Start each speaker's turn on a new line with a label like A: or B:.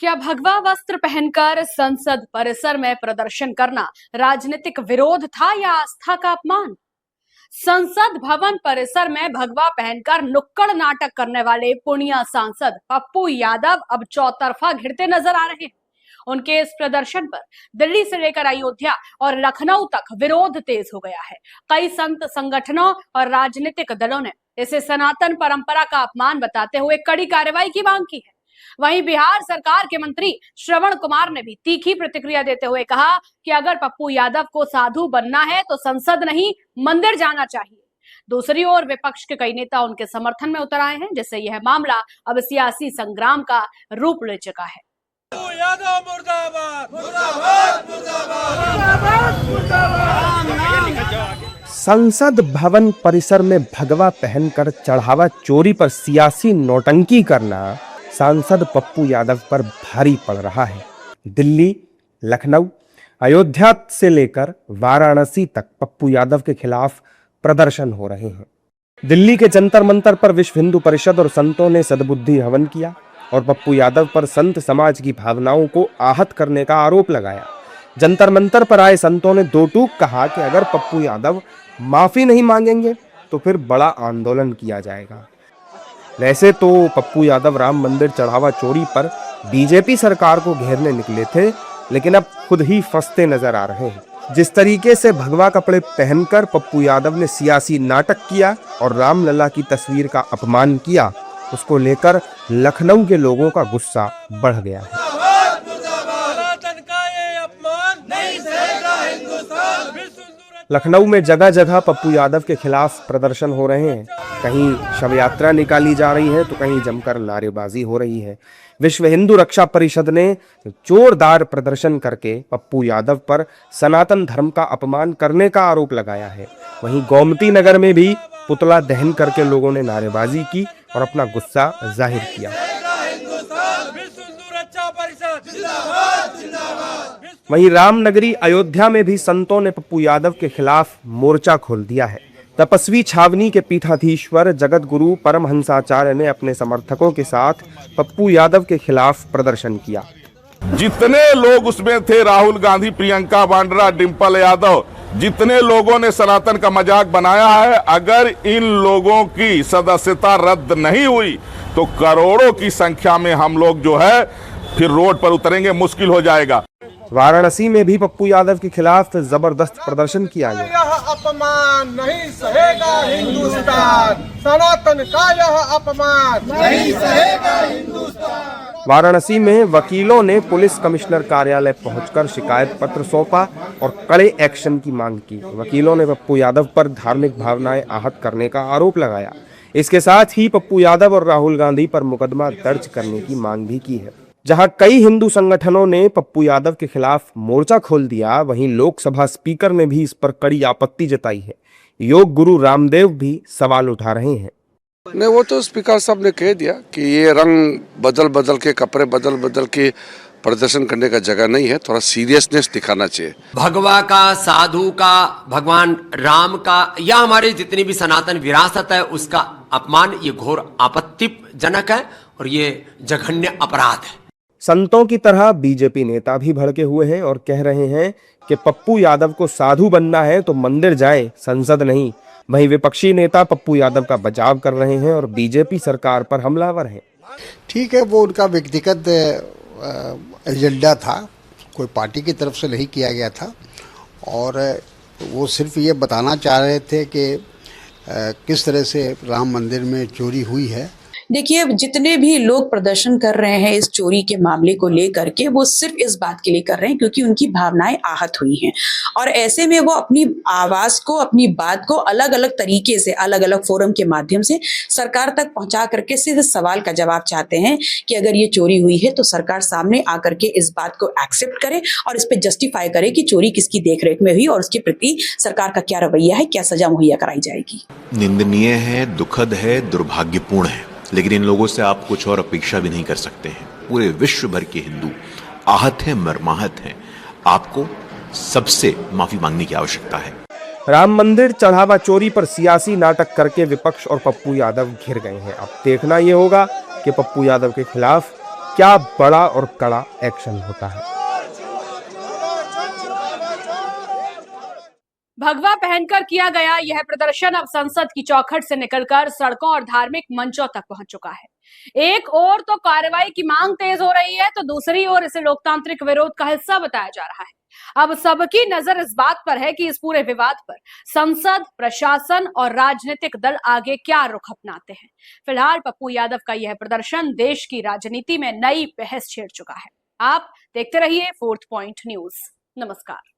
A: क्या भगवा वस्त्र पहनकर संसद परिसर में प्रदर्शन करना राजनीतिक विरोध था या आस्था का अपमान? संसद भवन परिसर में भगवा पहनकर नुक्कड़ नाटक करने वाले पूर्णिया सांसद पप्पू यादव अब चौतरफा घिरते नजर आ रहे हैं। उनके इस प्रदर्शन पर दिल्ली से लेकर अयोध्या और लखनऊ तक विरोध तेज हो गया है। कई संत संगठनों और राजनीतिक दलों ने इसे सनातन परंपरा का अपमान बताते हुए कड़ी कार्रवाई की मांग की है। वहीं बिहार सरकार के मंत्री श्रवण कुमार ने भी तीखी प्रतिक्रिया देते हुए कहा कि अगर पप्पू यादव को साधु बनना है तो संसद नहीं मंदिर जाना चाहिए। दूसरी ओर विपक्ष के कई नेता उनके समर्थन में उतर आए हैं, जिससे यह मामला अब सियासी संग्राम का रूप ले चुका है।
B: यादव मुर्दाबाद, मुर्दाबाद, मुर्दाबाद, मुर्दाबाद।
C: संसद भवन परिसर में भगवा पहनकर चढ़ावा चोरी पर सियासी नौटंकी करना सांसद पप्पू यादव पर भारी पड़ रहा है। दिल्ली, लखनऊ, अयोध्या से लेकर वाराणसी तक पप्पू यादव के खिलाफ प्रदर्शन हो रहे हैं। दिल्ली के जंतर मंतर पर विश्व हिंदू परिषद और संतों ने सद्बुद्धि हवन किया और पप्पू यादव पर संत समाज की भावनाओं को आहत करने का आरोप लगाया। जंतर मंतर पर आए संतों ने दो टूक कहा कि अगर पप्पू यादव माफी नहीं मांगेंगे तो फिर बड़ा आंदोलन किया जाएगा। वैसे तो पप्पू यादव राम मंदिर चढ़ावा चोरी पर बीजेपी सरकार को घेरने निकले थे, लेकिन अब खुद ही फंसते नजर आ रहे हैं। जिस तरीके से भगवा कपड़े पहनकर पप्पू यादव ने सियासी नाटक किया और रामलला की तस्वीर का अपमान किया, उसको लेकर लखनऊ के लोगों का गुस्सा बढ़ गया है। लखनऊ में जगह जगह पप्पू यादव के खिलाफ प्रदर्शन हो रहे हैं। कहीं शव यात्रा निकाली जा रही है तो कहीं जमकर नारेबाजी हो रही है। विश्व हिंदू रक्षा परिषद ने जोरदार प्रदर्शन करके पप्पू यादव पर सनातन धर्म का अपमान करने का आरोप लगाया है। वहीं गोमती नगर में भी पुतला दहन करके लोगों ने नारेबाजी की और अपना गुस्सा जाहिर किया। वहीं रामनगरी अयोध्या में भी संतों ने पप्पू यादव के खिलाफ मोर्चा खोल दिया है। तपस्वी छावनी के पीठाधीश्वर जगत गुरु परमहंसाचार्य ने अपने समर्थकों के साथ पप्पू यादव के खिलाफ प्रदर्शन किया।
D: जितने लोग उसमें थे, राहुल गांधी, प्रियंका वाड्रा, डिंपल यादव, जितने लोगों ने सनातन का मजाक बनाया है, अगर इन लोगों की सदस्यता रद्द नहीं हुई तो करोड़ों की संख्या में हम लोग जो है फिर रोड पर उतरेंगे, मुश्किल हो जाएगा।
C: वाराणसी में भी पप्पू यादव के खिलाफ जबरदस्त प्रदर्शन किया गया।
B: यह अपमान नहीं सहेगा हिंदुस्तान, सनातन का यह अपमान नहीं सहेगा हिंदुस्तान।
C: वाराणसी में वकीलों ने पुलिस कमिश्नर कार्यालय पहुंचकर शिकायत पत्र सौंपा और कड़े एक्शन की मांग की। वकीलों ने पप्पू यादव पर धार्मिक भावनाएं आहत करने का आरोप लगाया। इसके साथ ही पप्पू यादव और राहुल गांधी पर मुकदमा दर्ज करने की मांग भी की है। जहां कई हिंदू संगठनों ने पप्पू यादव के खिलाफ मोर्चा खोल दिया, वहीं लोकसभा स्पीकर ने भी इस पर कड़ी आपत्ति जताई है। योग गुरु रामदेव भी सवाल उठा रहे हैं।
E: नहीं, वो तो स्पीकर साहब ने कह दिया कि ये रंग बदल बदल के, कपड़े बदल बदल के प्रदर्शन करने का जगह नहीं है, थोड़ा सीरियसनेस दिखाना चाहिए।
F: भगवा का, साधु का, भगवान राम का या हमारे जितनी भी सनातन विरासत है उसका अपमान, ये घोर आपत्तिजनक है और ये जघन्य अपराध है।
C: संतों की तरह बीजेपी नेता भी भड़के हुए हैं और कह रहे हैं कि पप्पू यादव को साधु बनना है तो मंदिर जाए, संसद नहीं। वहीं विपक्षी नेता पप्पू यादव का बचाव कर रहे हैं और बीजेपी सरकार पर हमलावर हैं।
G: ठीक है, वो उनका व्यक्तिगत एजेंडा था, कोई पार्टी की तरफ से नहीं किया गया था और वो सिर्फ ये बताना चाह रहे थे कि किस तरह से राम मंदिर में चोरी हुई है।
H: देखिए, जितने भी लोग प्रदर्शन कर रहे हैं इस चोरी के मामले को लेकर के, वो सिर्फ इस बात के लिए कर रहे हैं क्योंकि उनकी भावनाएं आहत हुई हैं और ऐसे में वो अपनी आवाज को, अपनी बात को अलग अलग तरीके से, अलग अलग फोरम के माध्यम से सरकार तक पहुंचा करके सीधे सवाल का जवाब चाहते हैं कि अगर ये चोरी हुई है तो सरकार सामने आकर के इस बात को एक्सेप्ट करे और इस पर जस्टिफाई करे कि चोरी किसकी देखरेख में हुई और उसके प्रति सरकार का क्या रवैया है, क्या सजा मुहैया कराई जाएगी।
I: निंदनीय है, दुखद है, दुर्भाग्यपूर्ण है, लेकिन इन लोगों से आप कुछ और अपेक्षा भी नहीं कर सकते हैं। पूरे विश्व भर के हिंदू आहत हैं, मर्माहत हैं। आपको सबसे माफी मांगने की आवश्यकता है।
C: राम मंदिर चढ़ावा चोरी पर सियासी नाटक करके विपक्ष और पप्पू यादव घिर गए हैं। अब देखना यह होगा कि पप्पू यादव के खिलाफ क्या बड़ा और कड़ा एक्शन होता है।
A: भगवा पहनकर किया गया यह प्रदर्शन अब संसद की चौखट से निकलकर सड़कों और धार्मिक मंचों तक पहुंच चुका है। एक ओर तो कार्रवाई की मांग तेज हो रही है, तो दूसरी ओर इसे लोकतांत्रिक विरोध का हिस्सा बताया जा रहा है। अब सबकी नजर इस बात पर है कि इस पूरे विवाद पर संसद, प्रशासन और राजनीतिक दल आगे क्या रुख अपनाते हैं। फिलहाल पप्पू यादव का यह प्रदर्शन देश की राजनीति में नई बहस छेड़ चुका है। आप देखते रहिए फोर्थ पॉइंट न्यूज। नमस्कार।